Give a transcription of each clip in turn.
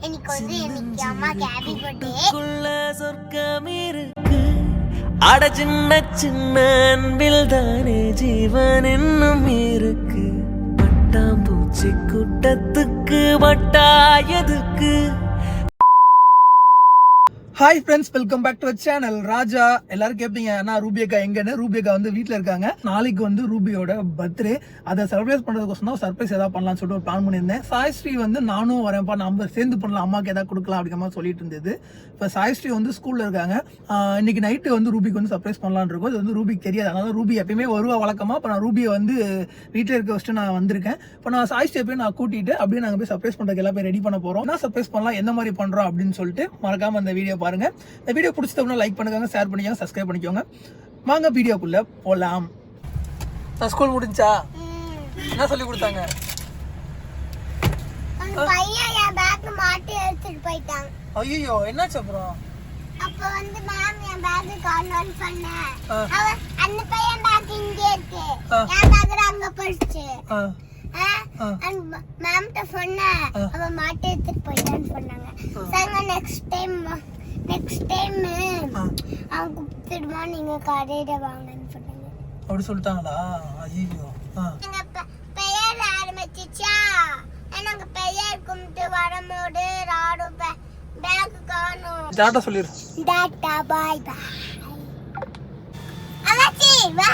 இன்னைக்கு அம்மாக்கு happy birthday. சொர்க்கம் இருக்கு அட சின்ன சின்ன அன்பில் தானே ஜீவன் இன்னும் இருக்கு. பட்டாம்பூச்சி கூட்டத்துக்கு வட்டாயதுக்கு. Hi friends, welcome back to channel Raja. எல்லாரும் கேட்பீங்க அண்ணா ரூபியக்கா எங்கன்னு. ரூபியக்கா வந்து வீட்டில் இருக்காங்க. நாளைக்கு வந்து ரூபியோட பர்த்டே. அதை சர்ப்ரைஸ் பண்ணுறதுக்கோசம் தான் சர்ப்ரைஸ் எதாவது பண்ணலாம்னு சொல்லிட்டு ஒரு பிளான் பண்ணியிருந்தேன். சாய்ஸ்ரீ வந்து நானும் வரேன்ப்பா, நம்ம சேர்ந்து பண்ணலாம், அம்மாவுக்கு எதாவது கொடுக்கலாம் அப்படிங்கிற மாதிரி சொல்லிட்டு இருந்தது. இப்போ சாய்ஸ்ரீ வந்து ஸ்கூலில் இருக்காங்க. இன்னைக்கு நைட்டு வந்து ரூபிக்கு வந்து சர்ப்ரைஸ் பண்ணலான்னு இருக்கும். இது வந்து ரூபிக்கு தெரியாது. அதனால ரூபி எப்பயுமே வருவா வழக்கமாக. இப்போ நான் ரூபியை வந்து வீட்டில் இருக்க வச்சுட்டு நான் வந்திருக்கேன். இப்போ நான் சாய்ஸ்ரீ எப்பயும் நான் கூட்டிட்டு அப்படியே நாங்கள் போய் சர்ப்ரைஸ் பண்ணுறதுக்கு எல்லாம் போய் ரெடி பண்ண போகிறோம். என்ன சர்ப்ரைஸ் பண்ணலாம், எந்த மாதிரி பண்ணுறோம் அப்படின்னு சொல்லிட்டு மறக்காம அந்த வீடியோ பாருங்க. இந்த வீடியோ பிடிச்சதுன்னா லைக் பண்ணுங்க, ஷேர் பண்ணிக்கோங்க, சப்ஸ்கிரைப் பண்ணிக்கோங்க. வாங்க வீடியோக்குள்ள போலாம். நான் ஸ்கூல் முடிஞ்சா என்ன சொல்லி கொடுத்தாங்க? பையன் என் பேக் மாட்டி எடுத்துட்டு போயிட்டாங்க. ஐயோ, என்னாச்சு அப்புறம்? அப்ப வந்து மேம் என் பேக் காணோம் சொன்னேன். அந்த பையன் பேக் இங்கே இருக்கு, என் பேக் அங்க போயிடுச்சு. மேம் கிட்ட சொன்னேன், அவன் மாட்டி எடுத்துட்டு போயிட்டான்னு சொன்னாங்க. சங்க நெக்ஸ்ட் டைம் அவங்க கூப்பிட்டுமா நீங்க கடையில வாங்கன்னு சொன்னாங்க. அப்படி சொல்லிட்டாங்களா? ஐயோ, பெயர் ஆரம்பிச்சிச்சா. எனக்கு பெயர் கும்பிட்டு வரும்போது ராடு பேக் காணோம். டாடா சொல்லிரு. டாடா பை பை. அம்மாச்சி பை.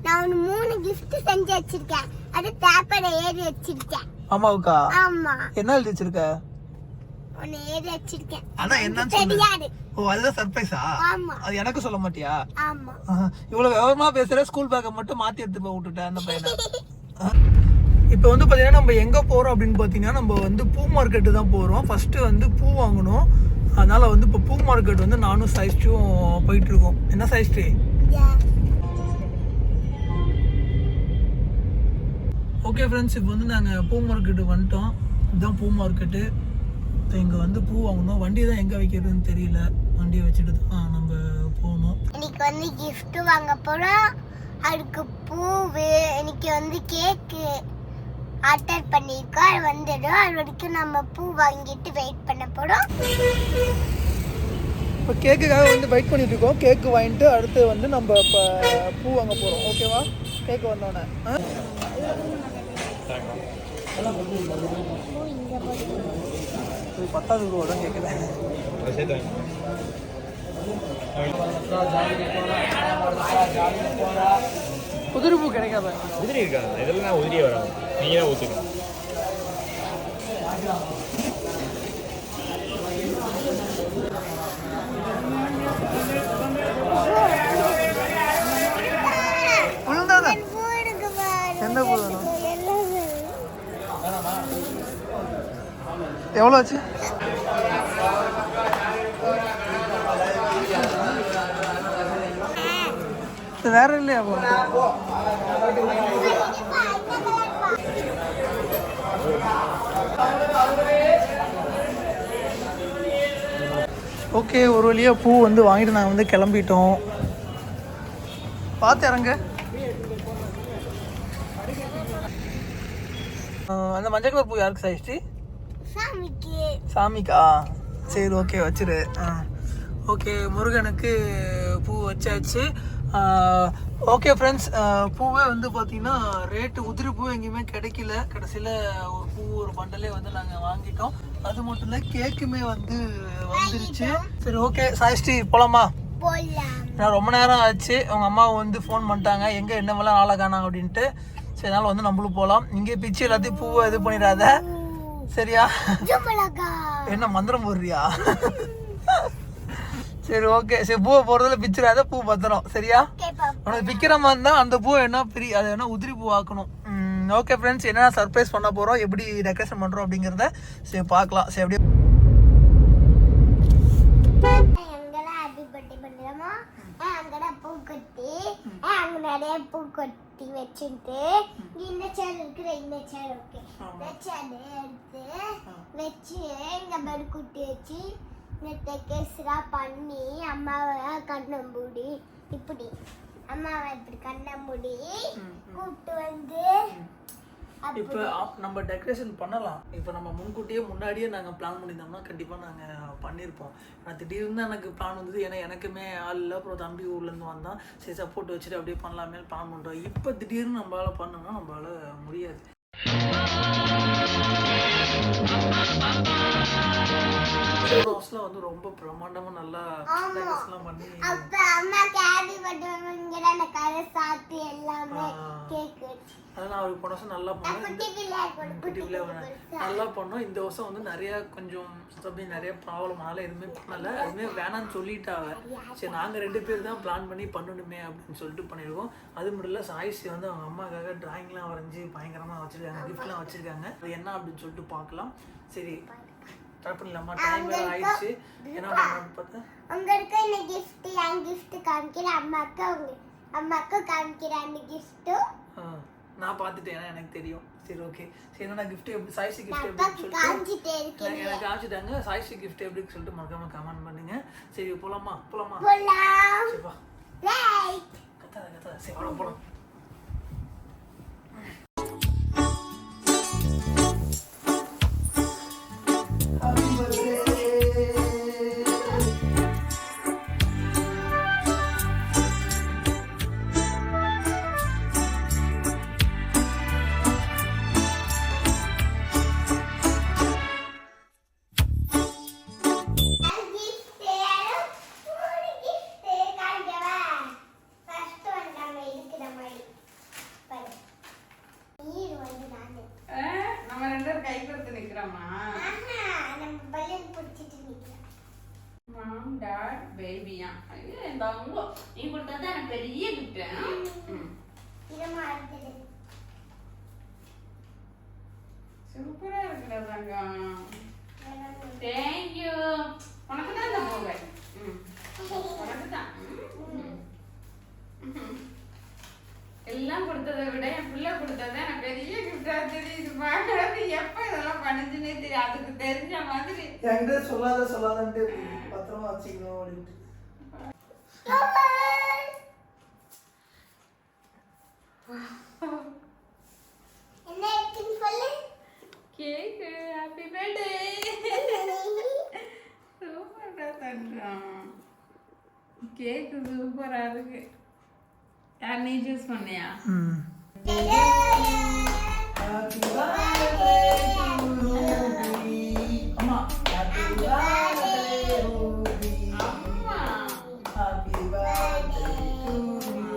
நான் ஒரு 3 gift செஞ்சு வச்சிருக்கேன். அது பேப்பர்ல ஏறி வச்சிருக்கேன். அம்மாவுக்கா? ஆமா. என்ன எழுதி வச்சிருக்க? ஒன்னு ஏறி வச்சிருக்கேன். அதான் என்னன்னு தெரியாது. ஓ, அதுதான் சர்ப்ரைஸா? ஆமா. அது எனக்கு சொல்ல மாட்டியா? ஆமா. இவ்வளவு விவரமா பேசுற, ஸ்கூல் பேக்கை மட்டும் மாத்தி எடுத்து போய் விட்டுட்டேன் அந்த பையனை. இப்போ வந்து பார்த்தீங்கன்னா நம்ம எங்கே போகிறோம் அப்படின்னு பார்த்தீங்கன்னா, நம்ம வந்து பூ மார்க்கெட்டு தான் போகிறோம். ஃபஸ்ட்டு வந்து பூ வாங்கணும். அதனால் வந்து இப்போ பூ மார்க்கெட் வந்து நானும் சாய்ஸ்டியும் போயிட்டுருக்கோம். என்ன சாய்ஸ்டி? ஓகே ஃப்ரெண்ட்ஸ், இப்போ வந்து நாங்கள் பூ மார்க்கெட்டு வந்துட்டோம். இதுதான் பூ மார்க்கெட்டு. இப்போ இங்கே வந்து பூ வாங்கணும். வண்டி தான் எங்கே வைக்கிறதுன்னு தெரியல. வண்டியை வச்சுட்டு தான் நம்ம போகணும். இன்னைக்கு வந்து கிஃப்ட் வாங்க போகிறோம். அதுக்கு பூவு, இன்னைக்கு வந்து கேக்கு ஆர்டர் பண்ணியிருக்கோம். அது வந்துடும். அது வரைக்கும் நம்ம பூ வாங்கிட்டு வெயிட் பண்ண போகிறோம். இப்போ கேக்குக்காக வந்து வெயிட் பண்ணிட்டு இருக்கோம். கேக்கு வாங்கிட்டு அடுத்து வந்து நம்ம இப்போ பூ வாங்க போகிறோம். ஓகேவா? கேக்கு வந்தோடனே பத்தாவது ரூபா தான் கேட்குறேன். உதிரி பூ கிடைக்காத. உதிரி இருக்காது, இதெல்லாம் உதிரியே வராது. நீங்க தான் ஊற்றுக்கணும். என்ன பூ வேணும்? எவ்வளோ ஆச்சு? வேற இல்லையா? ஓகே, ஒரு வழியாக பூ வந்து வாங்கிட்டு நாங்கள் வந்து கிளம்பிட்டோம். பார்த்து இறங்க. அந்த மஞ்சள் கலர் பூ யாருக்கு சாய்ஸ்டி? சாமிக்கா? சரி, ஓகே வச்சிரு. ஓகே, முருகனுக்கு பூ வச்சாச்சு. ஓகே ஃப்ரெண்ட்ஸ், பூவே வந்து பார்த்தீங்கன்னா ரேட்டு உதிரி பூ எங்கேயுமே கிடைக்கல. கடைசியில் ஒரு பூ ஒரு பண்டலே வந்து நாங்கள் வாங்கிட்டோம். அது மட்டும் இல்லை, கேக்குமே வந்து வந்துருச்சு. சரி, ஓகே சாய்ஸ்டி போகலாமா? நான் ரொம்ப நேரம் ஆச்சு. அவங்க அம்மா வந்து ஃபோன் பண்ணிட்டாங்க, எங்கே என்னவெல்லாம் நாளை காணாங்க அப்படின்ட்டு. சரி, அதனால வந்து நம்மளும் போகலாம். இங்கே பிச்சு எல்லாத்தையும் பூவை இது பண்ணிடாத, சரியா? என்ன மந்திரம் போடுறியா? சரி, ஓகே. சரி, பூவை போடுறதுல பிச்சிடாத, பூ பத்திரம், சரியா? உனக்கு பிக்கிற மாதிரி இருந்தால் அந்த பூவை என்ன அது என்ன உதிரி பூ ஆக்கணும். ஓகே ஃப்ரெண்ட்ஸ், என்ன சர்ப்ரைஸ் பண்ண போகிறோம், எப்படி டெக்கரேஷன் பண்ணுறோம் அப்படிங்கிறத சரி பார்க்கலாம். சரி, அப்படியே பூக்கொட்டி வச்சுட்டு இந்த சேர் இருக்கிற இந்த சேர் ஓகே இந்த சேர் எடுத்து வச்சு இங்க பெட் குட்டி வச்சு இந்த டெக்கரேஷனா பண்ணி அம்மாவை கண்ணம்பூடி இப்படி அம்மாவை இப்படி கண்ணம்பூடி கூப்பிட்டு வந்து இப்போ நம்ம டெக்கரேஷன் பண்ணலாம். இப்போ நம்ம முன்னாடியே நாங்கள் பிளான் பண்ணியிருந்தோம்னா கண்டிப்பாக நாங்கள் பண்ணியிருப்போம். ஆனால் திடீர்னு தான் எனக்கு பிளான் வந்தது. ஏன்னா எனக்குமே ஆள் இல்லை. அப்புறம் தம்பி ஊர்லேருந்து வந்தான். சரி சப்போர்ட் வச்சுட்டு அப்படியே பண்ணலாமே பிளான் பண்ணுறோம். இப்போ திடீர்னு நம்மளால் பண்ணோம்னா நம்மளால் முடியாது. வந்து ரொம்ப பிரமாண்டமா நல்லா டெக்கரேஷன்லாம் பண்ணி அப்ப அம்மா கேடி பட்டவங்கற அந்த கரை சாத்தி எல்லாமே கேக் அதெல்லாம் அவருக்கு போன வருஷம் நல்லா பண்ணோம். நல்லா பண்ணோம். இந்த வருஷம் வந்து நிறைய கொஞ்சம் நிறைய ப்ராப்ளம்னால எதுவுமே பண்ணல. எதுவுமே வேணான்னு சொல்லிட்டாங்க. சரி நாங்கள் 2 பேர் தான் பிளான் பண்ணி பண்ணணுமே அப்படின்னு சொல்லிட்டு பண்ணியிருக்கோம். அது மட்டும் இல்லை சாய்ஸி வந்து அவங்க அம்மாக்காக டிராயிங்லாம் வரைஞ்சி பயங்கரமாக வச்சுருக்காங்க. கிஃப்ட்லாம் வச்சுருக்காங்க. அது என்ன அப்படின்னு சொல்லிட்டு பார்க்கலாம். சரி ஸ்டார்ட் பண்ணலாமா? டைம் வேறு ஆயிடுச்சு. என்ன பண்ணலாம்னு பார்த்தா அங்கே இருக்க இந்த கிஃப்ட் என் கிஃப்ட் காமிக்கிற அம்மாக்கு காமிக்கிற அந்த கிஃப்ட்டும் நான் பார்த்துட்டேன். ஏன்னா எனக்கு தெரியும். சரி ஓகே. சரி என்னன்னா கிஃப்ட் எப்படி சாய்ஸி கிஃப்ட் எப்படி சொல்லிட்டு எனக்கு காமிச்சிட்டாங்க. சாய்ஸி கிஃப்ட் எப்படி சொல்லிட்டு மறக்காம கமெண்ட் பண்ணுங்க. சரி போலாமா? சரிப்பா கத்தாத சரி போலாம். பேபியா நீ கொடுத்தா எனக்கு பெரிய கிஃப்ட். சூப்பரா இருக்குடா தங்கம். தேங்க்யூ. உனக்கு தான் இந்த மொபைல். உனக்கு தான் எல்லாம் கொடுத்ததை விட என் பிள்ளை கொடுத்தது எனக்கு பெரிய கிஃப்டா தெரியுது. பாக்குறது எப்ப இதெல்லாம் பண்ணுச்சுன்னே தெரியும். அதுக்கு தெரிஞ்ச மாதிரி என்கிட்ட சொல்லாதன்ட்டு பத்திரமா வச்சுக்கணும் அப்படின்ட்டு. Cake happy birthday. சூப்பரா தங்கம். கேக் சூப்பரா இருக்கு. யார் நீ சூஸ் பண்ணியா? Happy birthday to Ruby. அம்மா happy birthday Ruby. அம்மா happy birthday to you.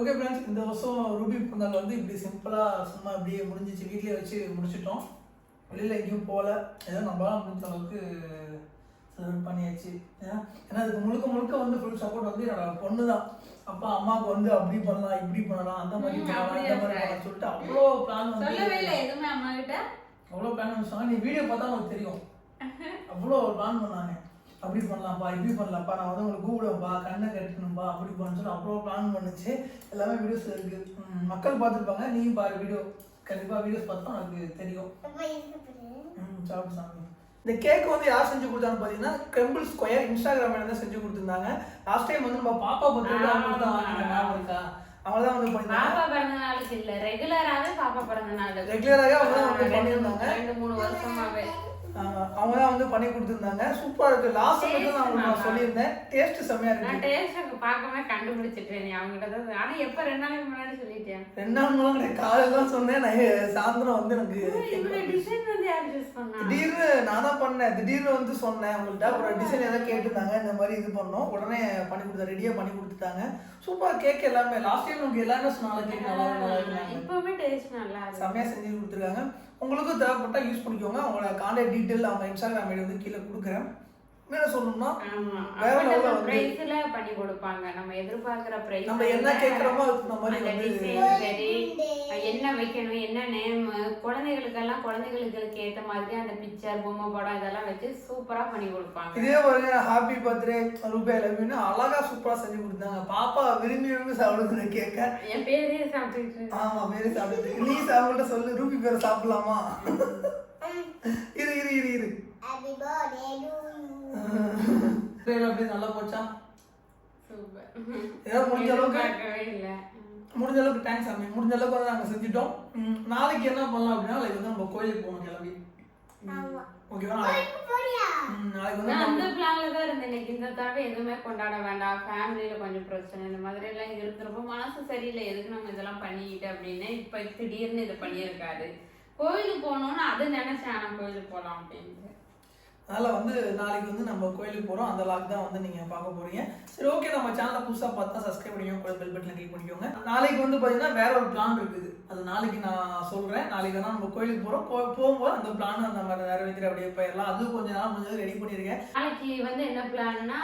Okay friends, இந்த வருஷம் ரூபி பிறந்தநாள் வந்து இப்படி சிம்பிளாக சும்மா இப்படியே முடிஞ்சிச்சு. வீட்டிலே வச்சு முடிச்சிட்டோம். வெளியில் எங்கேயும் போகல. ஏதோ நம்மளால முடிஞ்ச அளவுக்கு செலக்ட் பண்ணியாச்சு. ஏன்னா அதுக்கு முழுக்க வந்து ஃபுல் சப்போர்ட் வந்து என்னோட பொண்ணு தான். அப்பா அம்மாவுக்கு வந்து அப்படி பண்ணலாம் இப்படி பண்ணலாம் அந்த மாதிரி பண்ணலாம் இந்த மாதிரி பண்ணலாம் சொல்லிட்டு அவ்வளோ பிளான் வந்து அவ்வளோ பிளான் வச்சாங்க. நீ வீடியோ பார்த்தா உங்களுக்கு தெரியும். அவ்வளோ பிளான் பண்ணாங்க. அப்படி பண்ணலாம்ப்பா இப்படி பண்ணலாம்ப்பா, நான் வந்து உங்களுக்கு கூப்பிடுவேன்ப்பா, கண்ணை கட்டணும்ப்பா, அப்படி பண்ண சொல்லி அவ்வளோ பிளான் பண்ணுச்சு. எல்லாமே வீடியோஸ் இருக்குது. மக்கள் பார்த்துருப்பாங்க. நீயும் பாரு வீடியோ. கண்டிப்பாக வீடியோஸ் பார்த்தா உனக்கு தெரியும். சாப்பிட்டு சாமி. இந்த கேக் வந்து யார் செஞ்சு கொடுத்தான்னு பார்த்தீங்கன்னா கிரம்பிள் ஸ்கொயர் இன்ஸ்டாகிராமில் தான் செஞ்சு கொடுத்துருந்தாங்க. லாஸ்ட் டைம் வந்து நம்ம பாப்பா பர்த்டே தான் வாங்கினாங்க. ஞாபகம் இருக்கா? அவங்க தான் வந்து பண்ணிருந்தாங்க. பாப்பா பிறந்த நாளுக்கு இல்ல, ரெகுலராவே பாப்பா பிறந்த நாள். ரெகுலராக அவங்க தான் வந்து பண்ணியிருந்தாங்க. 2-3 வருஷமாவே அவங்க தான் வந்து பண்ணி கொடுத்துருந்தாங்க. சூப்பராக இருக்குது. லாஸ்ட் டைம் தான் நான் சொல்லியிருந்தேன். டேஸ்ட் செம்மையாக இருக்குது. நான் டேஸ்ட் பார்க்கவே கண்டுபிடிச்சிட்டேன். நீ அவங்க கிட்ட தான். ஆனால் எப்போ 2 நாளைக்கு முன்னாடி சொல்லிட்டேன். 2 நாள் முன்னாடி காலையில் தான் சொன்னேன். நான் சாயந்தரம் வந்து எனக்கு டிசைன் வந்து யார் சூஸ் பண்ணா? திடீர்னு நான் தான் பண்ணேன். திடீர்னு வந்து சொன்னேன் அவங்கள்ட்ட. ஒரு டிசைன் ஏதாவது கேட்டுருந்தாங்க. இந்த மாதிரி இது பண்ணோம். உடனே பண்ணி கொடுத்தா ரெடியாக பண்ணி கொடுத்துட்டாங்க. சூப்பராக கேக் எல்லாமே. லாஸ்ட் டைம் உங்களுக்கு எல்லாமே சொன்னாங்க. கேக் நல்லா இருக்கும். இப்போவே டேஸ்ட் நல்லா இருக்கு. செம்மையாக செஞ்சு கொடுத்துருக்காங்க. உங்களுக்கும் தேவைப்பட்டால் யூஸ் பண்ணிக்கோங்க. அவங்களோட கான்டாக்ட் டீட்டெயில் அவங்க இன்ஸ்டாகிராம் ஐடி வந்து கீழே கொடுக்குறேன். மேல சொல்லணும்னா ஆமா வேற அப்ப level நம்ம வந்து பிரைஸ்ல பண்ணி கொடுப்பாங்க நம்ம எதிர்பார்க்கிற பிரைஸ் நம்ம என்ன கேக்குறோமோ அதுக்கு நம்ம அந்த மாதிரி டிசைன் சரி என்ன வைக்கணும் என்ன நேம் குழந்தைகளுக்கெல்லாம் குழந்தைகளுக்கு ஏத்த மாதிரி அந்த பிக்சர் பொம்மை படம் இதெல்லாம் வச்சு சூப்பரா பண்ணி கொடுப்பாங்க. இதே பாருங்க ஹாப்பி பர்த்டே ரூபே லவ்யூன்னு அழகா சூப்பரா செஞ்சு கொடுத்தாங்க. பாப்பா விரும்பி சாப்பிடுறது கேட்க என் பேரே சாப்பிட்டு ஆமா பேரு சாப்பிடுது. நீ சாப்பிட்ட சொல்லு ரூபி பேரை சாப்பிடலாமா? இரு இரு இரு இரு ஹாப்பி பர்த்டே டு யூ. அப்படியே நல்லா போச்சா? சூப்பர். ஏதோ முடிஞ்ச அளவுக்கு இல்ல முடிஞ்ச அளவுக்கு தேங்க்ஸ் சாமி. முடிஞ்ச அளவுக்கு வந்து நாங்கள் செஞ்சுட்டோம். நாளைக்கு என்ன பண்ணலாம் அப்படின்னா நாளைக்கு வந்து நம்ம கோயிலுக்கு போகணும் கிளம்பி. ஆமா ஓகேவா? போடியா நாளைக்கு நான் வந்து அந்த பிளான்ல தான் இருந்தேன். இன்னைக்கு இந்த தடவை எதுவுமே கொண்டாட வேண்டாம், ஃபேமிலியில கொஞ்சம் பிரச்சனை இந்த மாதிரி எல்லாம் இருக்கிறப்ப மனசு சரியில்லை, எதுக்கு நம்ம இதெல்லாம் பண்ணிக்கிட்டு அப்படின்னு இப்ப திடீர்னு இதை பண்ணியிருக்காரு. கோயிலுக்கு போகணும்னு அதை நினைச்சேன், ஆனா கோயிலுக்கு போகலாம் அப்படின்ட்டு. அதனால் வந்து நாளைக்கு வந்து நம்ம கோயிலுக்கு போகிறோம். அந்த லாக் தான் வந்து நீங்கள் பார்க்க போகிறீங்க. சரி ஓகே, நம்ம சேனலை புதுசாக பார்த்தா சப்ஸ்கிரைப் பண்ணிக்கோங்க, கூட பெல் பட்டனை கிளிக் பண்ணிக்கோங்க. நாளைக்கு வந்து பார்த்தீங்கன்னா வேற ஒரு பிளான் இருக்குது, அது நாளைக்கு நான் சொல்கிறேன். நாளைக்கு தான் நம்ம கோயிலுக்கு போகிறோம். போகும்போது அந்த பிளான் அந்த மாதிரி நிறைவேற்றி அப்படியே போயிடலாம். அதுவும் கொஞ்சம் நாள் முடிஞ்சது ரெடி பண்ணியிருக்கேன். நாளைக்கு வந்து என்ன பிளான்னா